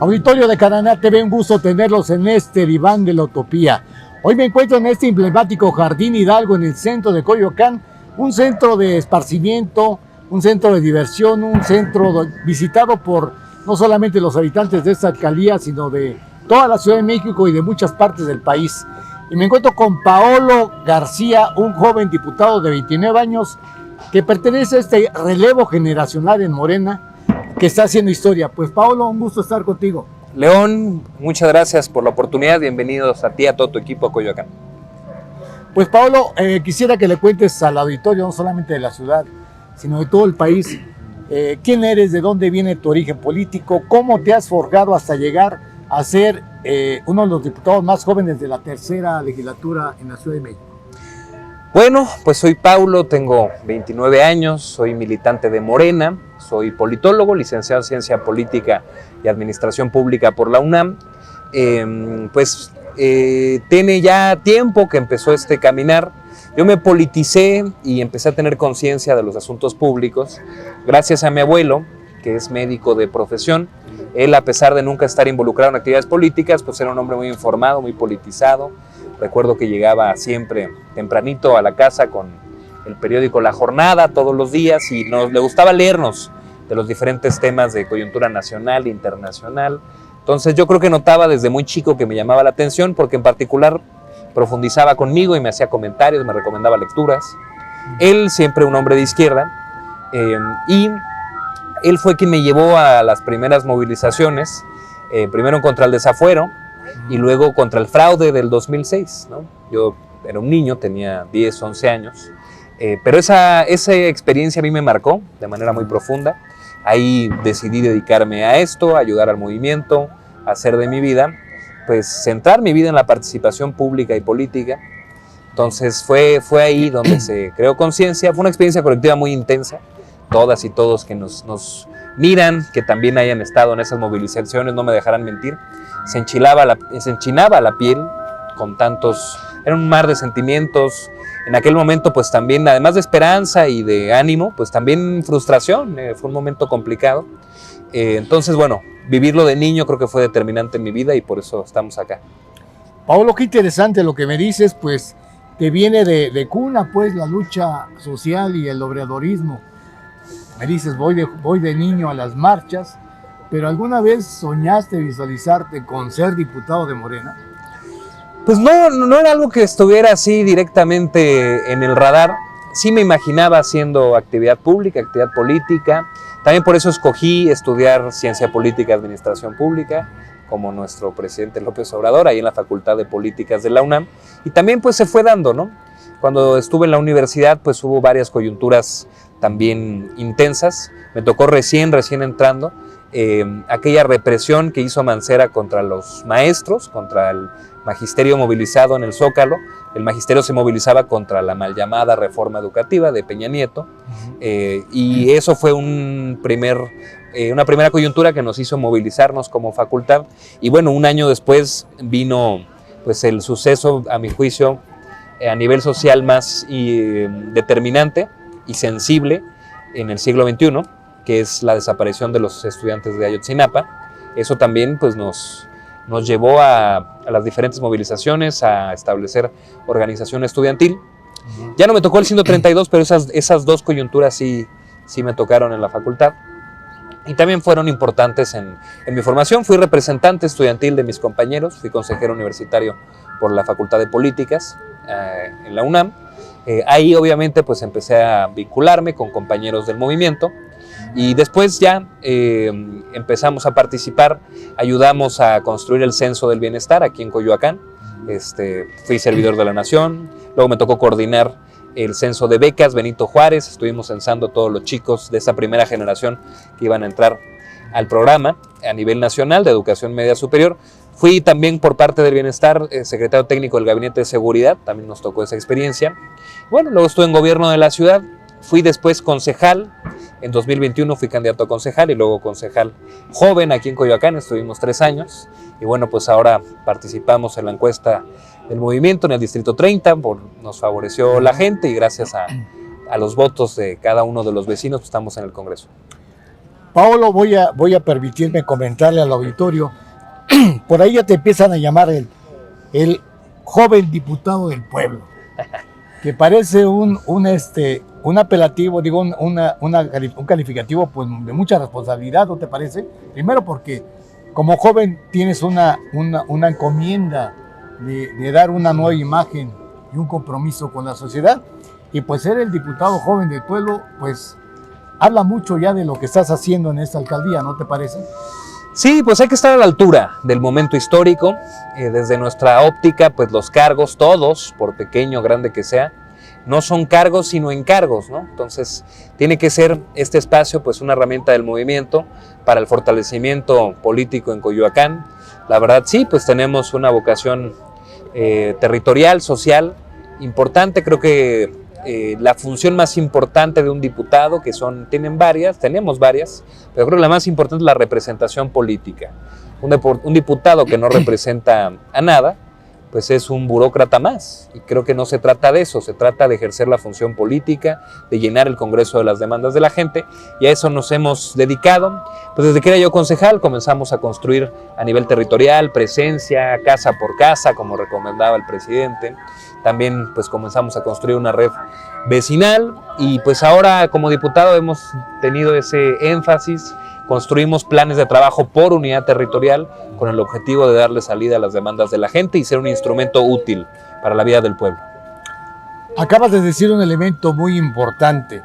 Auditorio de Cananá TV, un gusto tenerlos en este diván de la utopía. Hoy me encuentro en este emblemático Jardín Hidalgo en el centro de Coyoacán, un centro de esparcimiento, un centro de diversión, un centro visitado por no solamente los habitantes de esta alcaldía, sino de toda la Ciudad de México y de muchas partes del país. Y me encuentro con Paolo García, un joven diputado de 29 años que pertenece a este relevo generacional en Morena, que está haciendo historia. Pues Paolo, un gusto estar contigo. León, muchas gracias por la oportunidad, bienvenidos a ti y a todo tu equipo a Coyoacán. Pues Paolo, quisiera que le cuentes al auditorio, no solamente de la ciudad, sino de todo el país, quién eres, de dónde viene tu origen político, cómo te has forjado hasta llegar a ser uno de los diputados más jóvenes de la tercera legislatura en la Ciudad de México. Bueno, pues soy Paulo, tengo 29 años, soy militante de Morena, soy politólogo, licenciado en Ciencia Política y Administración Pública por la UNAM. Tiene ya tiempo que empezó este caminar. Yo me politicé y empecé a tener conciencia de los asuntos públicos gracias a mi abuelo, que es médico de profesión. Él, a pesar de nunca estar involucrado en actividades políticas, pues era un hombre muy informado, muy politizado. Recuerdo que llegaba siempre tempranito a la casa con el periódico La Jornada todos los días y le gustaba leernos de los diferentes temas de coyuntura nacional e internacional. Entonces yo creo que notaba desde muy chico que me llamaba la atención porque en particular profundizaba conmigo y me hacía comentarios, me recomendaba lecturas. Él, siempre un hombre de izquierda, y él fue quien me llevó a las primeras movilizaciones, primero contra el desafuero y luego contra el fraude del 2006, ¿no? Yo era un niño, tenía 10, 11 años, pero esa experiencia a mí me marcó de manera muy profunda. Ahí decidí dedicarme a esto, a ayudar al movimiento, a hacer de mi vida, pues centrar mi vida en la participación pública y política. Entonces fue ahí donde se creó conciencia. Fue una experiencia colectiva muy intensa. Todas y todos que nos miran, que también hayan estado en esas movilizaciones, no me dejarán mentir. Se enchinaba la piel con tantos, era un mar de sentimientos. En aquel momento pues también, además de esperanza y de ánimo, pues también frustración, fue un momento complicado. Entonces bueno, vivirlo de niño creo que fue determinante en mi vida y por eso estamos acá. Paolo, qué interesante lo que me dices, pues te viene de cuna pues la lucha social y el obradorismo. Me dices, voy de niño a las marchas, pero ¿alguna vez soñaste visualizarte con ser diputado de Morena? Pues no era algo que estuviera así directamente en el radar. Sí me imaginaba haciendo actividad pública, actividad política. También por eso escogí estudiar Ciencia Política y Administración Pública, como nuestro presidente López Obrador, ahí en la Facultad de Políticas de la UNAM. Y también pues se fue dando, ¿no? Cuando estuve en la universidad pues hubo varias coyunturas también intensas. Me tocó recién entrando aquella represión que hizo Mancera contra los maestros, contra el magisterio movilizado en el Zócalo. El magisterio se movilizaba contra la mal llamada reforma educativa de Peña Nieto, y eso fue una primera coyuntura que nos hizo movilizarnos como facultad. Y bueno, un año después vino pues el suceso, a mi juicio, a nivel social más determinante y sensible en el siglo XXI, que es la desaparición de los estudiantes de Ayotzinapa. Eso también pues, nos llevó a las diferentes movilizaciones, a establecer organización estudiantil. Ya no me tocó el 132, pero esas dos coyunturas sí me tocaron en la facultad. Y también fueron importantes en mi formación. Fui representante estudiantil de mis compañeros, fui consejero universitario por la Facultad de Políticas en la UNAM. Ahí obviamente pues empecé a vincularme con compañeros del movimiento y después ya empezamos a participar, ayudamos a construir el Censo del Bienestar aquí en Coyoacán. Fui servidor de la Nación, luego me tocó coordinar el censo de becas Benito Juárez, estuvimos censando a todos los chicos de esa primera generación que iban a entrar al programa a nivel nacional de educación media superior. Fui también por parte del Bienestar secretario técnico del Gabinete de Seguridad, también nos tocó esa experiencia. Bueno, luego estuve en gobierno de la ciudad, fui después concejal, en 2021 fui candidato a concejal y luego concejal joven aquí en Coyoacán, estuvimos 3 años. Y bueno, pues ahora participamos en la encuesta del movimiento en el Distrito 30, nos favoreció la gente y gracias a los votos de cada uno de los vecinos pues estamos en el Congreso. Paolo, voy a permitirme comentarle al auditorio, por ahí ya te empiezan a llamar el joven diputado del pueblo, que parece un apelativo, digo, un calificativo pues, de mucha responsabilidad, ¿no te parece? Primero porque como joven tienes una encomienda de dar una nueva imagen y un compromiso con la sociedad, y pues ser el diputado joven del pueblo, pues habla mucho ya de lo que estás haciendo en esta alcaldía, ¿no te parece? Sí, pues hay que estar a la altura del momento histórico. Desde nuestra óptica, pues los cargos, todos, por pequeño o grande que sea, no son cargos sino encargos, ¿no? Entonces tiene que ser este espacio pues una herramienta del movimiento para el fortalecimiento político en Coyoacán. La verdad sí, pues tenemos una vocación territorial, social, importante. Creo que la función más importante de un diputado, que tenemos varias, pero creo que la más importante es la representación política. Un diputado que no representa a nada, pues es un burócrata más, y creo que no se trata de eso, se trata de ejercer la función política, de llenar el Congreso de las demandas de la gente, y a eso nos hemos dedicado. Pues desde que era yo concejal comenzamos a construir a nivel territorial, presencia, casa por casa, como recomendaba el presidente. También pues comenzamos a construir una red vecinal, y pues ahora como diputado hemos tenido ese énfasis. Construimos planes de trabajo por unidad territorial con el objetivo de darle salida a las demandas de la gente y ser un instrumento útil para la vida del pueblo. Acabas de decir un elemento muy importante.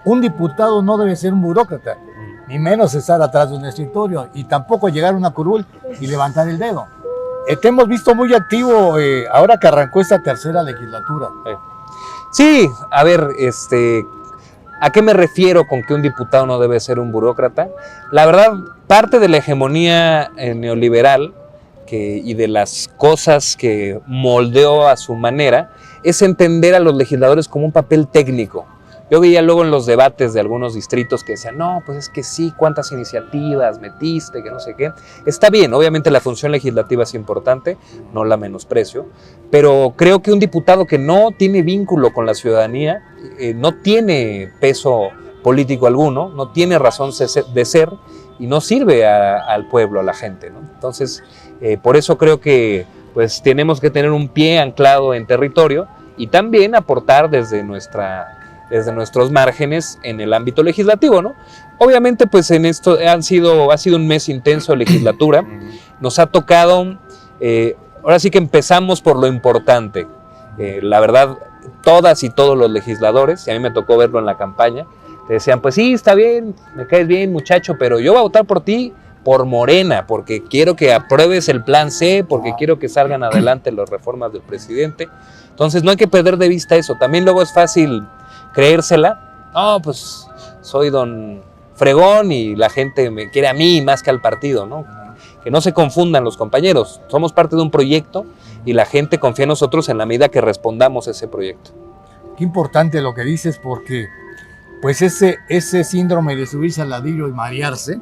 Un diputado no debe ser un burócrata, ni menos estar atrás de un escritorio, y tampoco llegar a una curul y levantar el dedo. Te hemos visto muy activo ahora que arrancó esta tercera legislatura. Sí, a ver, ¿a qué me refiero con que un diputado no debe ser un burócrata? La verdad, parte de la hegemonía neoliberal y de las cosas que moldeó a su manera es entender a los legisladores como un papel técnico. Yo veía luego en los debates de algunos distritos que decían, no, pues es que sí, cuántas iniciativas metiste, que no sé qué. Está bien, obviamente la función legislativa es importante, no la menosprecio, pero creo que un diputado que no tiene vínculo con la ciudadanía, no tiene peso político alguno, no tiene razón de ser y no sirve al pueblo, a la gente, ¿no? Entonces, por eso creo que pues, tenemos que tener un pie anclado en territorio y también aportar desde nuestros márgenes en el ámbito legislativo, ¿no? Obviamente, pues en esto ha sido un mes intenso de legislatura. Nos ha tocado, ahora sí que empezamos por lo importante. La verdad, todas y todos los legisladores, y a mí me tocó verlo en la campaña, te decían, pues sí, está bien, me caes bien, muchacho, pero yo voy a votar por ti, por Morena, porque quiero que apruebes el plan C, porque quiero que salgan adelante las reformas del presidente. Entonces no hay que perder de vista eso. También luego es fácil creérsela, no, pues soy don fregón y la gente me quiere a mí más que al partido, ¿no? Que no se confundan los compañeros, somos parte de un proyecto y la gente confía en nosotros en la medida que respondamos a ese proyecto. Qué importante lo que dices, porque pues ese síndrome de subirse al ladrillo y marearse,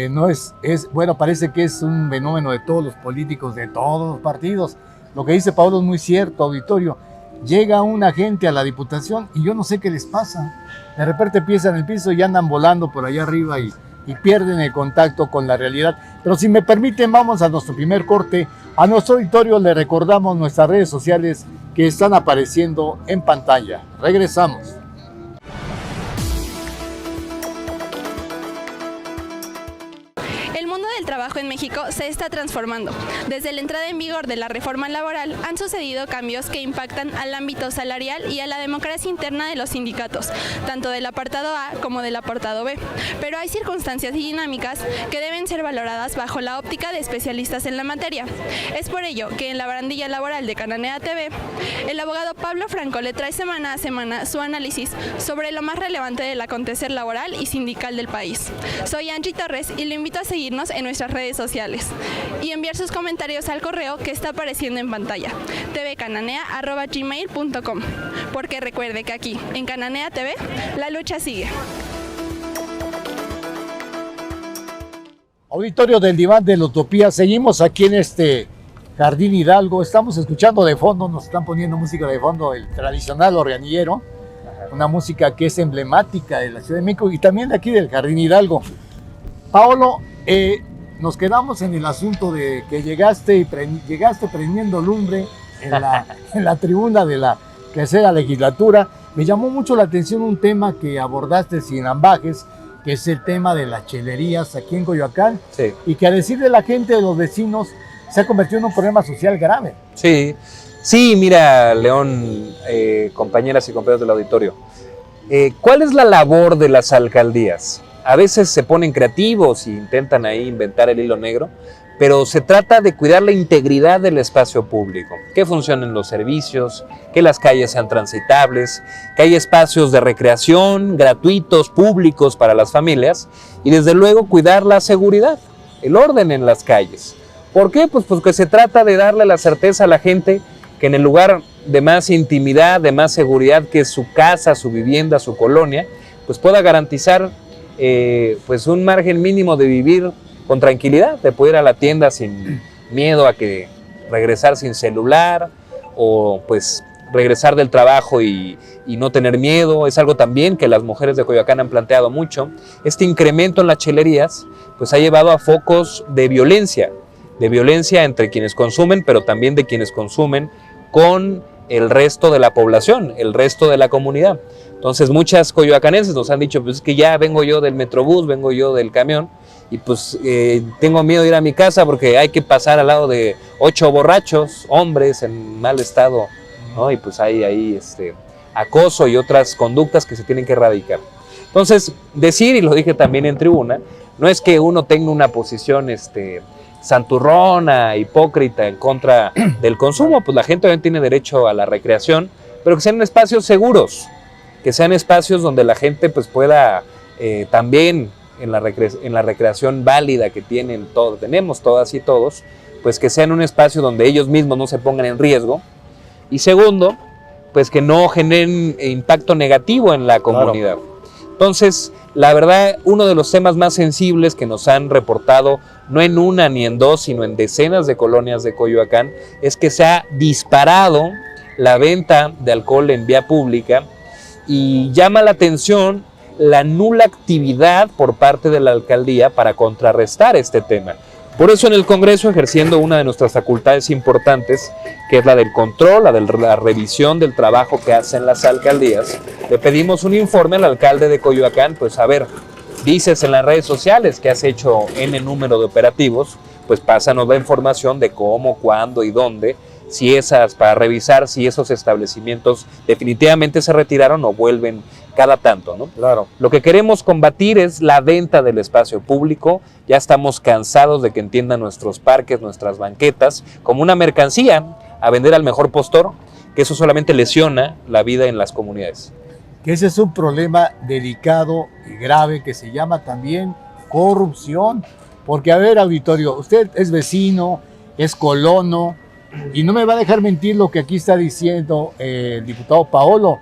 no es, bueno, parece que es un fenómeno de todos los políticos, de todos los partidos. Lo que dice Pablo es muy cierto, auditorio. Llega una gente a la diputación y yo no sé qué les pasa. De repente empiezan el piso y andan volando por allá arriba y pierden el contacto con la realidad. Pero si me permiten, vamos a nuestro primer corte. A nuestro auditorio le recordamos nuestras redes sociales que están apareciendo en pantalla. Regresamos. El trabajo en México se está transformando. Desde la entrada en vigor de la reforma laboral han sucedido cambios que impactan al ámbito salarial y a la democracia interna de los sindicatos, tanto del apartado A como del apartado B. Pero hay circunstancias y dinámicas que deben ser valoradas bajo la óptica de especialistas en la materia. Es por ello que en la barandilla laboral de Cananea TV, el abogado Pablo Franco le trae semana a semana su análisis sobre lo más relevante del acontecer laboral y sindical del país. Soy Angie Torres y lo invito a seguirnos en nuestras redes sociales y enviar sus comentarios al correo que está apareciendo en pantalla, tvcananea@gmail.com, porque recuerde que aquí, en Cananea TV, la lucha sigue. Auditorio del Diván de la Utopía, seguimos aquí en este Jardín Hidalgo, estamos escuchando de fondo, nos están poniendo música de fondo, el tradicional organillero, una música que es emblemática de la Ciudad de México y también de aquí del Jardín Hidalgo. Paolo, nos quedamos en el asunto de que llegaste prendiendo lumbre en la tribuna de la tercera legislatura. Me llamó mucho la atención un tema que abordaste sin ambajes, que es el tema de las chelerías aquí en Coyoacán, Sí. y que a decir de la gente, de los vecinos, se ha convertido en un problema social grave. Sí, sí, mira, León, compañeras y compañeros del auditorio, ¿cuál es la labor de las alcaldías? A veces se ponen creativos e intentan ahí inventar el hilo negro, pero se trata de cuidar la integridad del espacio público, que funcionen los servicios, que las calles sean transitables, que haya espacios de recreación gratuitos, públicos para las familias, y desde luego cuidar la seguridad, el orden en las calles. ¿Por qué? Pues porque se trata de darle la certeza a la gente que en el lugar de más intimidad, de más seguridad, que es su casa, su vivienda, su colonia, pues pueda garantizar pues un margen mínimo de vivir con tranquilidad, de poder ir a la tienda sin miedo a que regresar sin celular, o pues regresar del trabajo y no tener miedo. Es algo también que las mujeres de Coyoacán han planteado mucho. Este incremento en las chelerías pues ha llevado a focos de violencia entre quienes consumen, pero también de quienes consumen con el resto de la población, el resto de la comunidad. Entonces muchas coyoacanenses nos han dicho, pues es que ya vengo yo del metrobús, vengo yo del camión, y pues tengo miedo de ir a mi casa porque hay que pasar al lado de 8 borrachos, hombres en mal estado, ¿no? Y pues hay ahí acoso y otras conductas que se tienen que erradicar. Entonces, decir, y lo dije también en tribuna, no es que uno tenga una posición santurrona, hipócrita en contra del consumo, pues la gente también tiene derecho a la recreación, pero que sean espacios seguros, que sean espacios donde la gente pues pueda también en la recreación válida que tenemos todas y todos, pues que sean un espacio donde ellos mismos no se pongan en riesgo, y segundo, pues que no generen impacto negativo en la comunidad. Claro. Entonces, la verdad, uno de los temas más sensibles que nos han reportado, no en una ni en dos, sino en decenas de colonias de Coyoacán, es que se ha disparado la venta de alcohol en vía pública, y llama la atención la nula actividad por parte de la alcaldía para contrarrestar este tema. Por eso en el Congreso, ejerciendo una de nuestras facultades importantes, que es la del control, la revisión del trabajo que hacen las alcaldías, le pedimos un informe al alcalde de Coyoacán, pues a ver, dices en las redes sociales que has hecho N número de operativos, pues pásanos la información de cómo, cuándo y dónde, para revisar si esos establecimientos definitivamente se retiraron o vuelven cada tanto, ¿no? Claro. Lo que queremos combatir es la venta del espacio público. Ya estamos cansados de que entiendan nuestros parques, nuestras banquetas, como una mercancía a vender al mejor postor, que eso solamente lesiona la vida en las comunidades. Que ese es un problema delicado y grave que se llama también corrupción. Porque, a ver, auditorio, usted es vecino, es colono, y no me va a dejar mentir lo que aquí está diciendo el diputado Paolo.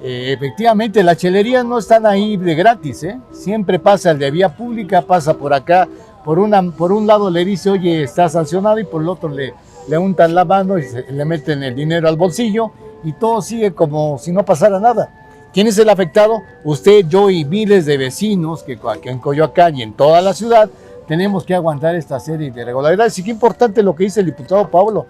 Efectivamente, las chelerías no están ahí de gratis, ¿eh? Siempre pasa el de vía pública, pasa por acá, por un lado le dice, oye, está sancionado, y por el otro le untan la mano y le meten el dinero al bolsillo, y todo sigue como si no pasara nada. ¿Quién es el afectado? Usted, yo y miles de vecinos que en Coyoacán y en toda la ciudad tenemos que aguantar esta serie de irregularidades. Y qué importante lo que dice el diputado Pablo,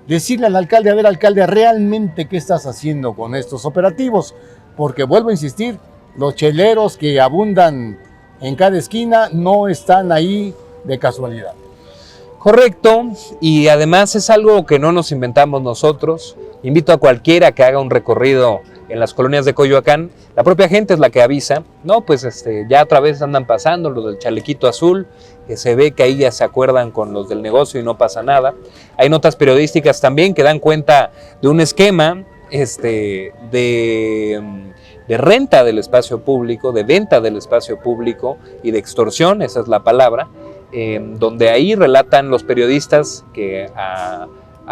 decirle al alcalde, a ver, alcalde, realmente qué estás haciendo con estos operativos, porque vuelvo a insistir, los cheleros que abundan en cada esquina no están ahí de casualidad. Correcto, y además es algo que no nos inventamos nosotros. Invito a cualquiera que haga un recorrido en las colonias de Coyoacán. La propia gente es la que avisa, no, pues ya otra vez andan pasando los del chalequito azul, que se ve que ahí ya se acuerdan con los del negocio y no pasa nada. Hay notas periodísticas también que dan cuenta de un esquema de renta del espacio público, de venta del espacio público y de extorsión, esa es la palabra, donde ahí relatan los periodistas que a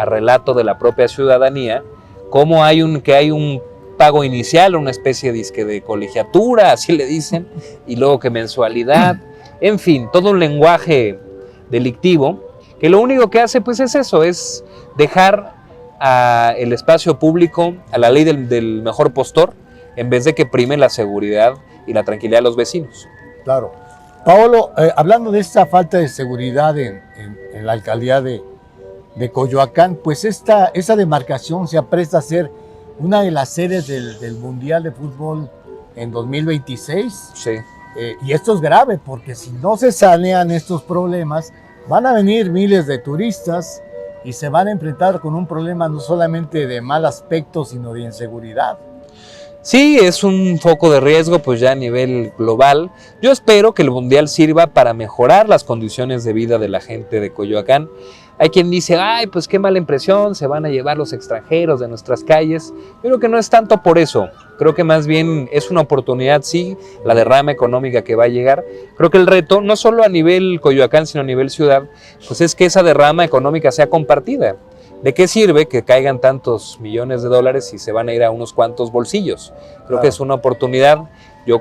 relato de la propia ciudadanía, cómo hay un pago inicial, una especie de colegiatura, así le dicen, y luego que mensualidad, en fin, todo un lenguaje delictivo, que lo único que hace pues es eso, es dejar el espacio público a la ley del mejor postor, en vez de que prime la seguridad y la tranquilidad de los vecinos. Claro. Paolo, hablando de esta falta de seguridad en la alcaldía de Coyoacán, pues esa demarcación se apresta a ser una de las sedes del Mundial de Fútbol en 2026. Sí. Y esto es grave porque si no se sanean estos problemas, van a venir miles de turistas y se van a enfrentar con un problema no solamente de mal aspecto, sino de inseguridad. Sí, es un foco de riesgo pues ya a nivel global. Yo espero que el Mundial sirva para mejorar las condiciones de vida de la gente de Coyoacán. Hay quien dice, ay, pues qué mala impresión, se van a llevar los extranjeros de nuestras calles. Yo creo que no es tanto por eso, creo que más bien es una oportunidad, sí, la derrama económica que va a llegar. Creo que el reto, no solo a nivel Coyoacán, sino a nivel ciudad, pues es que esa derrama económica sea compartida. ¿De qué sirve que caigan tantos millones de dólares si se van a ir a unos cuantos bolsillos? Creo que es una oportunidad. Yo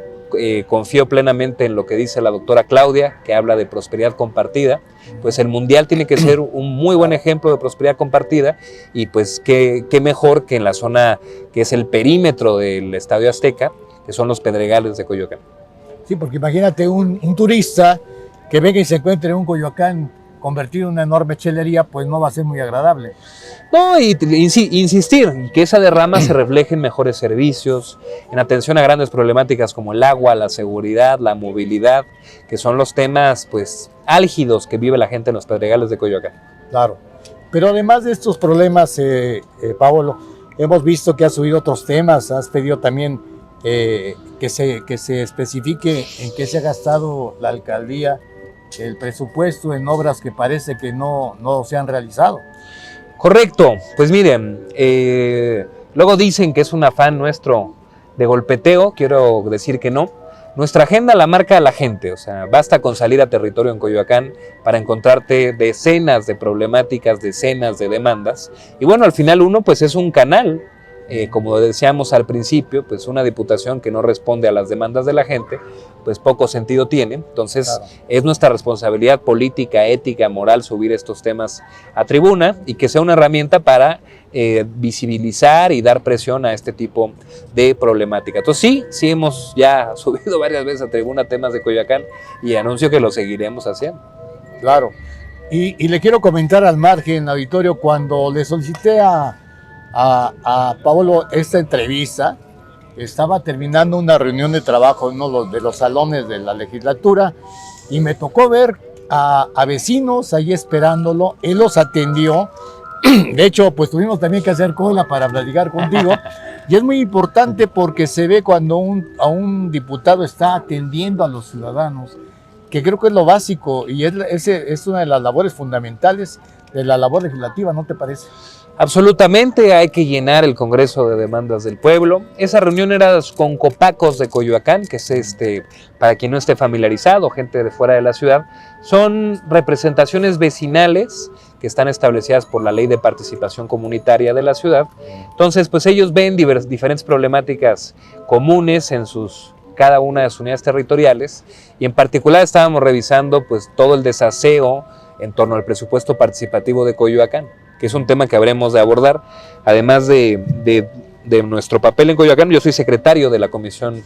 confío plenamente en lo que dice la doctora Claudia, que habla de prosperidad compartida. Pues el Mundial tiene que ser un muy buen ejemplo de prosperidad compartida y pues qué mejor que en la zona que es el perímetro del Estadio Azteca, que son los Pedregales de Coyoacán. Sí, porque imagínate un turista que venga y se encuentre en un Coyoacán convertido en una enorme chelería, pues no va a ser muy agradable. No, y insistir que esa derrama se refleje en mejores servicios, en atención a grandes problemáticas como el agua, la seguridad, la movilidad, que son los temas pues álgidos que vive la gente en los Pedregales de Coyoacán. Claro, pero además de estos problemas, Paolo, hemos visto que has subido otros temas, has pedido también que se especifique en qué se ha gastado la alcaldía el presupuesto en obras que parece que no se han realizado. Correcto, pues miren, luego dicen que es un afán nuestro de golpeteo, quiero decir que no. Nuestra agenda la marca la gente, o sea, basta con salir a territorio en Coyoacán para encontrarte decenas de problemáticas, decenas de demandas. Y bueno, al final uno pues es un canal, como decíamos al principio, pues una diputación que no responde a las demandas de la gente, pues poco sentido tiene. Entonces claro, es nuestra responsabilidad política, ética, moral subir estos temas a tribuna y que sea una herramienta para visibilizar y dar presión a este tipo de problemática. Entonces sí hemos ya subido varias veces a tribuna temas de Coyoacán y anuncio que lo seguiremos haciendo. Claro, y le quiero comentar al margen, auditorio, cuando le solicité a Paolo esta entrevista, estaba terminando una reunión de trabajo en uno de los salones de la legislatura y me tocó ver a vecinos ahí esperándolo. Él los atendió. De hecho, pues tuvimos también que hacer cola para platicar contigo. Y es muy importante porque se ve cuando un diputado está atendiendo a los ciudadanos, que creo que es lo básico y es una de las labores fundamentales de la labor legislativa, ¿no te parece? Absolutamente, hay que llenar el Congreso de Demandas del Pueblo. Esa reunión era con Copacos de Coyoacán, que es para quien no esté familiarizado, gente de fuera de la ciudad, son representaciones vecinales que están establecidas por la Ley de Participación Comunitaria de la ciudad. Entonces, pues ellos ven diferentes problemáticas comunes en cada una de sus unidades territoriales y en particular estábamos revisando pues todo el desaseo en torno al presupuesto participativo de Coyoacán, que es un tema que habremos de abordar, además de nuestro papel en Coyoacán. Yo soy secretario de la Comisión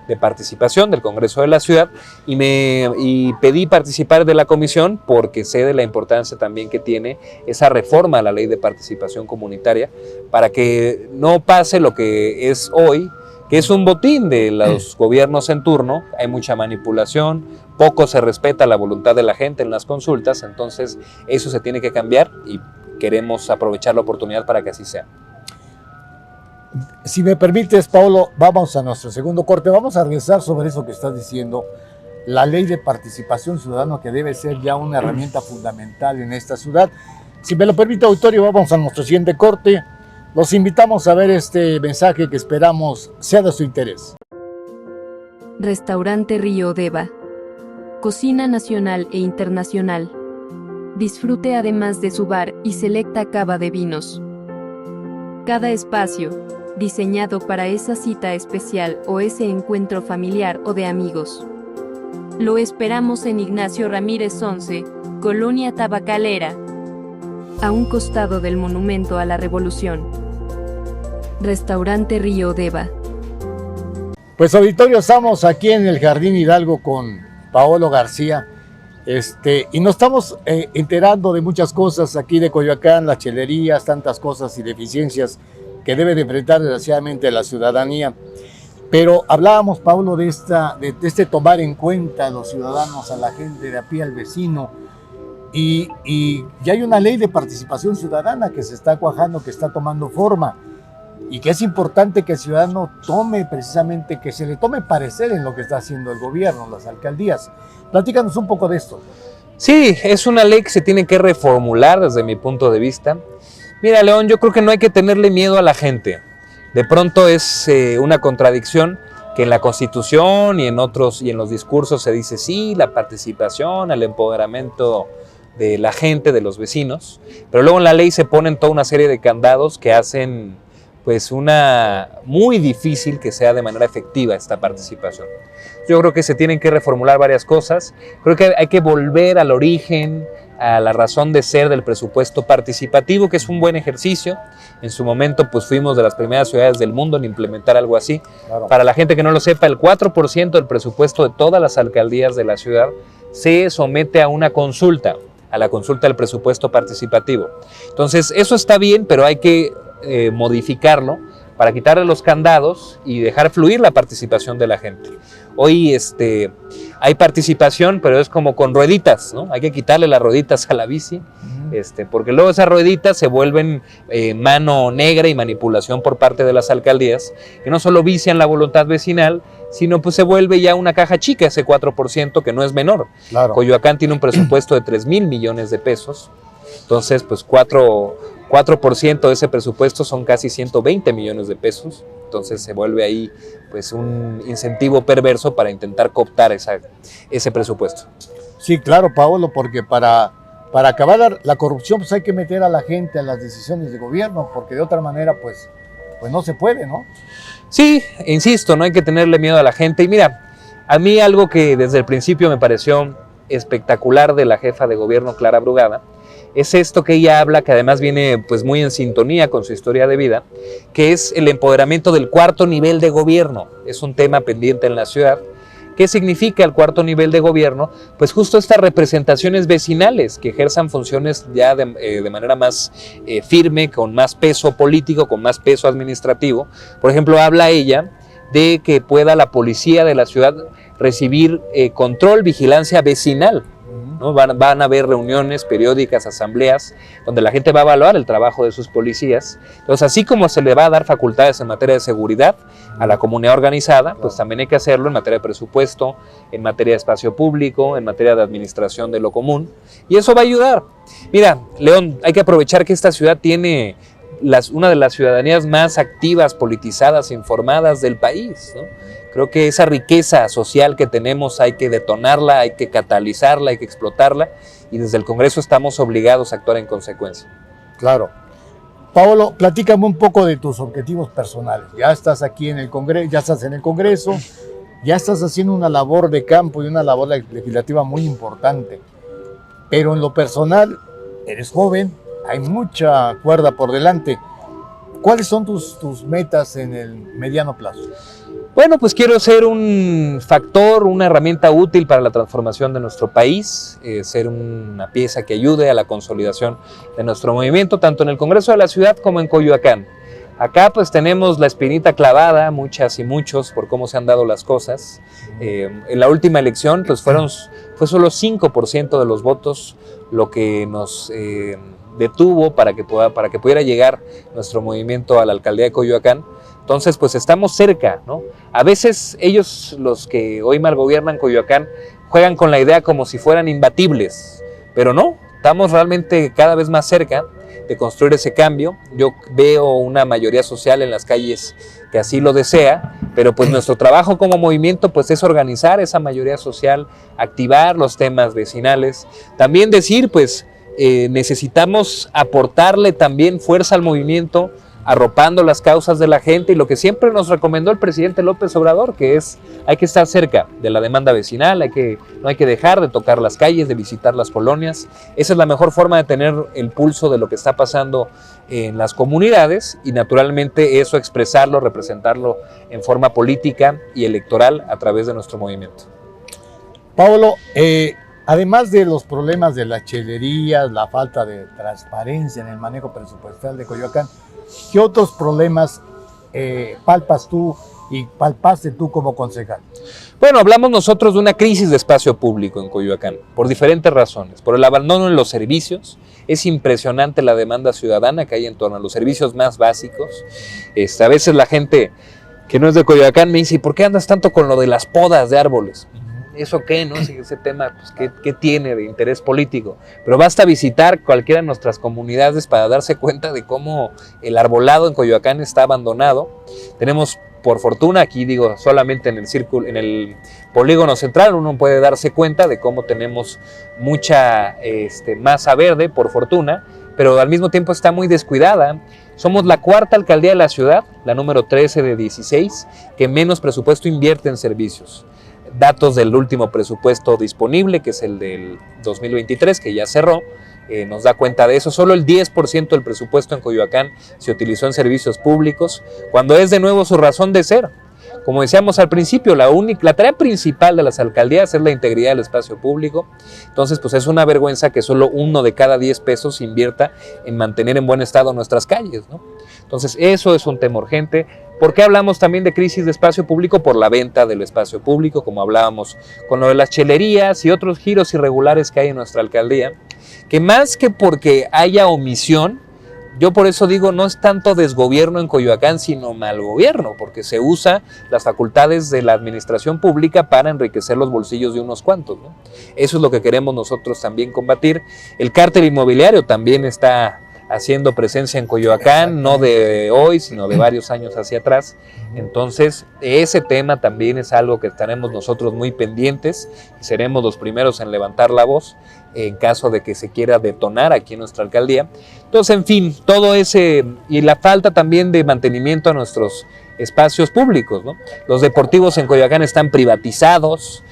de Participación del Congreso de la Ciudad y pedí participar de la comisión porque sé de la importancia también que tiene esa reforma a la Ley de Participación Comunitaria para que no pase lo que es hoy, que es un botín de los gobiernos en turno. Hay mucha manipulación, poco se respeta la voluntad de la gente en las consultas, entonces eso se tiene que cambiar y queremos aprovechar la oportunidad para que así sea. Si me permites, Paolo, vamos a nuestro segundo corte. Vamos a regresar sobre eso que estás diciendo, la ley de participación ciudadana, que debe ser ya una herramienta fundamental en esta ciudad. Si me lo permite, auditorio, vamos a nuestro siguiente corte. Los invitamos a ver este mensaje que esperamos sea de su interés. Restaurante Río Deva. Cocina nacional e internacional. Disfrute además de su bar y selecta cava de vinos. Cada espacio, diseñado para esa cita especial o ese encuentro familiar o de amigos. Lo esperamos en Ignacio Ramírez 11, Colonia Tabacalera, a un costado del Monumento a la Revolución. Restaurante Río Deva. Pues auditorio, estamos aquí en el Jardín Hidalgo con Paolo García, y nos estamos enterando de muchas cosas aquí de Coyoacán, las chelerías, tantas cosas y deficiencias que debe de enfrentar desgraciadamente la ciudadanía. Pero hablábamos, Paolo, de este tomar en cuenta a los ciudadanos, a la gente de a pie, al vecino, y ya hay una ley de participación ciudadana que se está cuajando, que está tomando forma, y que es importante que el ciudadano tome precisamente, que se le tome parecer en lo que está haciendo el gobierno, las alcaldías. Platícanos un poco de esto. Sí, es una ley que se tiene que reformular desde mi punto de vista. Mira, León, yo creo que no hay que tenerle miedo a la gente. De pronto es una contradicción que en la Constitución y en los discursos se dice sí, la participación, el empoderamiento de la gente, de los vecinos, pero luego en la ley se ponen toda una serie de candados que hacen pues muy difícil que sea de manera efectiva esta participación. Yo creo que se tienen que reformular varias cosas, creo que hay que volver al origen, a la razón de ser del presupuesto participativo, que es un buen ejercicio. En su momento pues fuimos de las primeras ciudades del mundo en implementar algo así. Claro. Para la gente que no lo sepa, el 4% del presupuesto de todas las alcaldías de la ciudad se somete a una consulta, a la consulta del presupuesto participativo. Entonces eso está bien, pero hay que modificarlo para quitarle los candados y dejar fluir la participación de la gente. Hoy hay participación, pero es como con rueditas, ¿no? Hay que quitarle las rueditas a la bici, porque luego esas rueditas se vuelven mano negra y manipulación por parte de las alcaldías, que no solo vician la voluntad vecinal, sino pues se vuelve ya una caja chica, ese 4%, que no es menor. Claro. Coyoacán tiene un presupuesto de 3,000 millones de pesos, entonces pues 4% de ese presupuesto son casi 120 millones de pesos, entonces se vuelve ahí pues un incentivo perverso para intentar cooptar ese presupuesto. Sí, claro, Paolo, porque para acabar la corrupción pues hay que meter a la gente a las decisiones de gobierno, porque de otra manera pues no se puede, ¿no? Sí, insisto, no hay que tenerle miedo a la gente. Y mira, a mí algo que desde el principio me pareció espectacular de la jefa de gobierno, Clara Brugada, es esto que ella habla, que además viene pues muy en sintonía con su historia de vida, que es el empoderamiento del cuarto nivel de gobierno. Es un tema pendiente en la ciudad. ¿Qué significa el cuarto nivel de gobierno? Pues justo estas representaciones vecinales que ejerzan funciones ya de manera más firme, con más peso político, con más peso administrativo. Por ejemplo, habla ella de que pueda la policía de la ciudad recibir control, vigilancia vecinal, ¿no? Van a haber reuniones periódicas, asambleas, donde la gente va a evaluar el trabajo de sus policías. Entonces, así como se le va a dar facultades en materia de seguridad a la comunidad organizada, pues también hay que hacerlo en materia de presupuesto, en materia de espacio público, en materia de administración de lo común, y eso va a ayudar. Mira, León, hay que aprovechar que esta ciudad tiene una de las ciudadanías más activas, politizadas, informadas del país, ¿no? Creo que esa riqueza social que tenemos hay que detonarla, hay que catalizarla, hay que explotarla, y desde el Congreso estamos obligados a actuar en consecuencia. Claro. Paolo, platícame un poco de tus objetivos personales. Ya estás aquí en el Congreso, ya estás haciendo una labor de campo y una labor legislativa muy importante, pero en lo personal, eres joven, hay mucha cuerda por delante. ¿Cuáles son tus metas en el mediano plazo? Bueno, pues quiero ser un factor, una herramienta útil para la transformación de nuestro país, ser una pieza que ayude a la consolidación de nuestro movimiento, tanto en el Congreso de la Ciudad como en Coyoacán. Acá pues tenemos la espinita clavada, muchas y muchos, por cómo se han dado las cosas. En la última elección pues fue solo 5% de los votos lo que nos detuvo para que pudiera llegar nuestro movimiento a la alcaldía de Coyoacán. Entonces, pues estamos cerca, ¿no? A veces ellos, los que hoy malgobiernan Coyoacán, juegan con la idea como si fueran imbatibles, pero no, estamos realmente cada vez más cerca de construir ese cambio. Yo veo una mayoría social en las calles que así lo desea, pero pues nuestro trabajo como movimiento pues es organizar esa mayoría social, activar los temas vecinales, también decir pues necesitamos aportarle también fuerza al movimiento arropando las causas de la gente y lo que siempre nos recomendó el presidente López Obrador, que es hay que estar cerca de la demanda vecinal, no hay que dejar de tocar las calles, de visitar las colonias. Esa es la mejor forma de tener el pulso de lo que está pasando en las comunidades y naturalmente eso expresarlo, representarlo en forma política y electoral a través de nuestro movimiento. Pablo, además de los problemas de las chelerías, la falta de transparencia en el manejo presupuestal de Coyoacán, ¿qué otros problemas palpas tú y palpaste tú como concejal? Bueno, hablamos nosotros de una crisis de espacio público en Coyoacán, por diferentes razones. Por el abandono en los servicios, es impresionante la demanda ciudadana que hay en torno a los servicios más básicos. A veces la gente que no es de Coyoacán me dice, ¿y por qué andas tanto con lo de las podas de árboles? ¿Eso qué, no? Ese tema, pues, ¿qué tiene de interés político? Pero basta visitar cualquiera de nuestras comunidades para darse cuenta de cómo el arbolado en Coyoacán está abandonado. Tenemos, por fortuna, aquí digo, solamente en el polígono central uno puede darse cuenta de cómo tenemos mucha masa verde, por fortuna, pero al mismo tiempo está muy descuidada. Somos la cuarta alcaldía de la ciudad, la número 13 de 16, que menos presupuesto invierte en servicios. Datos del último presupuesto disponible, que es el del 2023, que ya cerró, nos da cuenta de eso. Solo el 10% del presupuesto en Coyoacán se utilizó en servicios públicos, cuando es de nuevo su razón de ser. Como decíamos al principio, la tarea principal de las alcaldías es la integridad del espacio público. Entonces, pues es una vergüenza que solo 1 de cada 10 pesos se invierta en mantener en buen estado nuestras calles, ¿no? Entonces, eso es un tema urgente. ¿Por qué hablamos también de crisis de espacio público? Por la venta del espacio público, como hablábamos con lo de las chelerías y otros giros irregulares que hay en nuestra alcaldía, que más que porque haya omisión, yo por eso digo, no es tanto desgobierno en Coyoacán, sino mal gobierno, porque se usa las facultades de la administración pública para enriquecer los bolsillos de unos cuantos, ¿no? Eso es lo que queremos nosotros también combatir. El cártel inmobiliario también está haciendo presencia en Coyoacán, no de hoy, sino de varios años hacia atrás. Entonces, ese tema también es algo que estaremos nosotros muy pendientes y seremos los primeros en levantar la voz en caso de que se quiera detonar aquí en nuestra alcaldía. Entonces, en fin, todo ese y la falta también de mantenimiento a nuestros espacios públicos, ¿no? Los deportivos en Coyoacán están privatizados,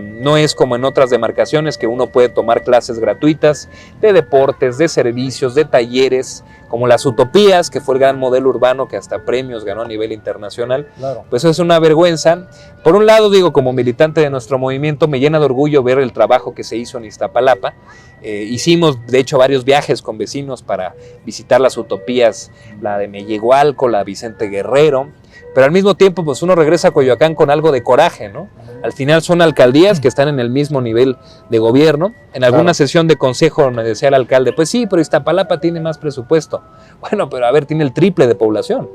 no es como en otras demarcaciones que uno puede tomar clases gratuitas de deportes, de servicios, de talleres, como las Utopías, que fue el gran modelo urbano que hasta premios ganó a nivel internacional. Claro. Pues eso es una vergüenza. Por un lado, digo, como militante de nuestro movimiento, me llena de orgullo ver el trabajo que se hizo en Iztapalapa. Hicimos, de hecho, varios viajes con vecinos para visitar las Utopías, la de Mellehualco, la Vicente Guerrero, pero al mismo tiempo, pues uno regresa a Coyoacán con algo de coraje, ¿no? Al final son alcaldías que están en el mismo nivel de gobierno. En alguna sesión de consejo me decía el alcalde, pues sí, pero Iztapalapa tiene más presupuesto. Bueno, pero a ver, tiene el triple de población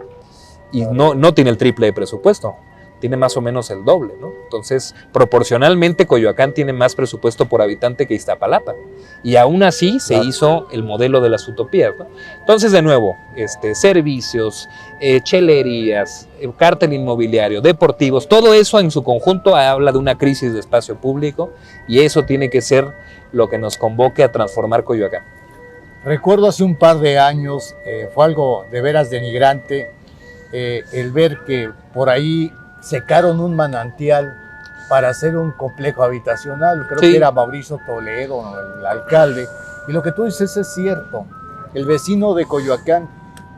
y no tiene el triple de presupuesto. Tiene más o menos el doble, ¿no? Entonces, proporcionalmente, Coyoacán tiene más presupuesto por habitante que Iztapalapa. Y aún así se hizo el modelo de las Utopías, ¿no? Entonces, de nuevo, servicios, chelerías, cártel inmobiliario, deportivos, todo eso en su conjunto habla de una crisis de espacio público y eso tiene que ser lo que nos convoque a transformar Coyoacán. Recuerdo hace un par de años, fue algo de veras denigrante, el ver que por ahí secaron un manantial para hacer un complejo habitacional. Creo que era Mauricio Toledo, el alcalde. Y lo que tú dices es cierto. El vecino de Coyoacán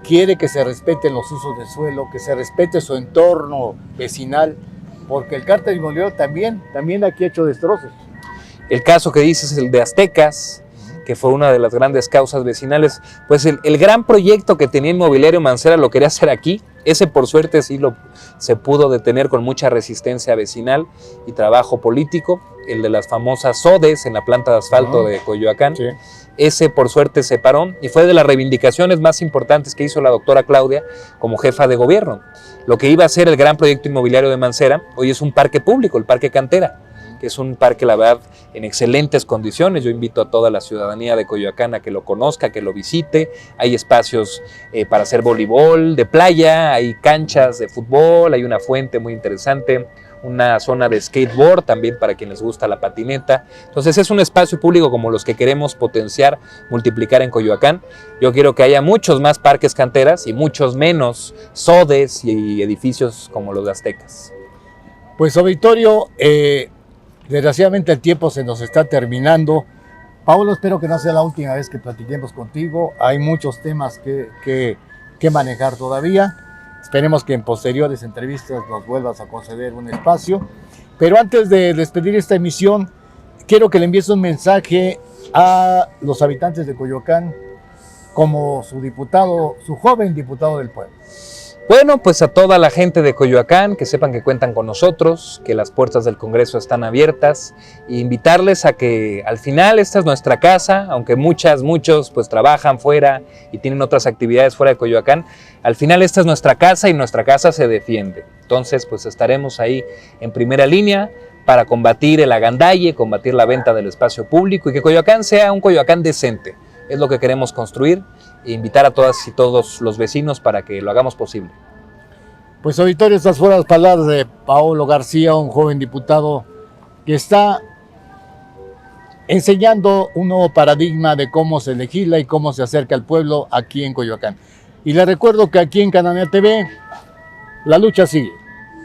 quiere que se respeten los usos de suelo, que se respete su entorno vecinal, porque el cártel inmobiliario también aquí ha hecho destrozos. El caso que dices es el de Aztecas, que fue una de las grandes causas vecinales. Pues el gran proyecto que tenía Inmobiliario Mancera lo quería hacer aquí. Ese por suerte sí se pudo detener con mucha resistencia vecinal y trabajo político. El de las famosas sodes en la planta de asfalto de Coyoacán. Sí. Ese por suerte se paró y fue de las reivindicaciones más importantes que hizo la doctora Claudia como jefa de gobierno. Lo que iba a ser el gran proyecto inmobiliario de Mancera, hoy es un parque público, el Parque Cantera, que es un parque, la verdad, en excelentes condiciones. Yo invito a toda la ciudadanía de Coyoacán a que lo conozca, que lo visite. Hay espacios para hacer voleibol de playa, hay canchas de fútbol, hay una fuente muy interesante, una zona de skateboard también para quienes les gusta la patineta. Entonces es un espacio público como los que queremos potenciar, multiplicar en Coyoacán. Yo quiero que haya muchos más parques canteras y muchos menos sodes y edificios como los de Aztecas. Pues auditorio, desgraciadamente el tiempo se nos está terminando. Paulo, espero que no sea la última vez que platiquemos contigo. Hay muchos temas que manejar todavía. Esperemos que en posteriores entrevistas nos vuelvas a conceder un espacio. Pero antes de despedir esta emisión, quiero que le envíes un mensaje a los habitantes de Coyoacán como su diputado, su joven diputado del pueblo. Bueno, pues a toda la gente de Coyoacán, que sepan que cuentan con nosotros, que las puertas del Congreso están abiertas, e invitarles a que al final esta es nuestra casa, aunque muchos pues trabajan fuera y tienen otras actividades fuera de Coyoacán, al final esta es nuestra casa y nuestra casa se defiende. Entonces pues estaremos ahí en primera línea para combatir el agandalle, combatir la venta del espacio público y que Coyoacán sea un Coyoacán decente. Es lo que queremos construir e invitar a todas y todos los vecinos para que lo hagamos posible. Pues auditorio, estas fueron las palabras de Paolo García, un joven diputado que está enseñando un nuevo paradigma de cómo se legisla y cómo se acerca al pueblo aquí en Coyoacán. Y les recuerdo que aquí en Cananea TV la lucha sigue.